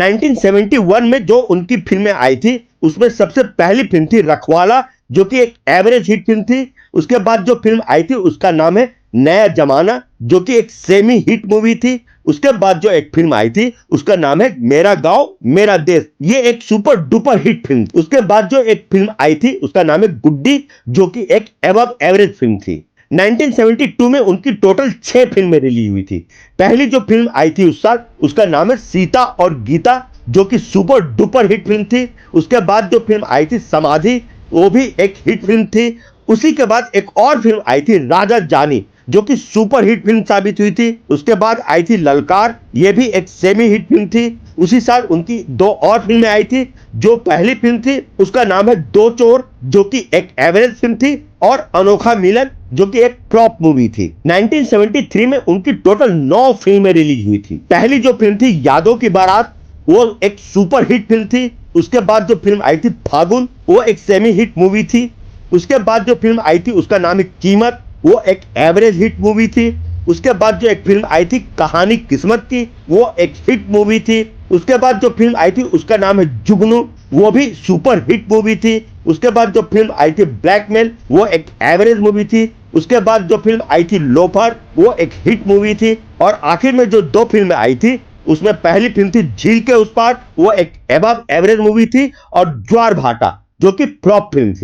1971 में जो उनकी फिल्में आई थी उसमें सबसे पहली फिल्म थी रखवाला, जो कि एक एवरेज हिट फिल्म थी। उसके बाद जो फिल्म आई थी उसका नाम है नया जमाना, जो कि एक सेमी हिट मूवी थी। उसके बाद जो एक फिल्म आई थी उसका नाम है मेरा गांव मेरा देश, ये एक सुपर डुपर हिट फिल्म। उसके बाद जो एक फिल्म आई थी उसका नाम है गुड्डी, जो कि एक एबव एवरेज फिल्म थी। 1972 में उनकी टोटल 6 फिल्में रिलीज हुई थी। पहली जो फिल्म आई थी उस साल उसका नाम है सीता और गीता, जो कि सुपर डुपर हिट फिल्म थी। उसके बाद जो फिल्म आई थी समाधि, वो भी एक हिट फिल्म थी। उसी के बाद एक और फिल्म आई थी राजा जानी, जो कि सुपर हिट फिल्म साबित हुई थी। उसके बाद आई थी ललकार, ये भी एक सेमी हिट फिल्म थी। उसी साल उनकी 2 और फिल्में आई थी। जो पहली फिल्म थी उसका नाम है दो चोर, जो कि एक एवरेज फिल्म थी, और अनोखा मिलन, जो कि एक फ्लॉप मूवी थी। 1973 में उनकी टोटल 9 फिल्में रिलीज हुई थी। पहली जो फिल्म थी यादों की बारात, वो एक सुपर हिट फिल्म थी। उसके बाद जो फिल्म आई थी फागुन, वो एक सेमी हिट मूवी थी। उसके बाद जो फिल्म आई थी उसका नाम है कीमत, वो एक एवरेज हिट मूवी थी। उसके बाद जो एक फिल्म आई थी कहानी किस्मत की, वो एक हिट मूवी थी। उसके बाद जो फिल्म आई थी उसका नाम है जुगनू, वो भी सुपर हिट मूवी थी। उसके बाद जो फिल्म आई थी ब्लैकमेल, वो एक एवरेज मूवी थी। उसके बाद जो फिल्म आई थी लोफर, वो एक हिट मूवी थी। और आखिर में जो 2 फिल्में आई थी उसमें पहली फिल्म थी झील के उस पार, वो एक एबव एवरेज मूवी थी, और ज्वार भाटा, जो कि फ्लॉप फिल्म थी।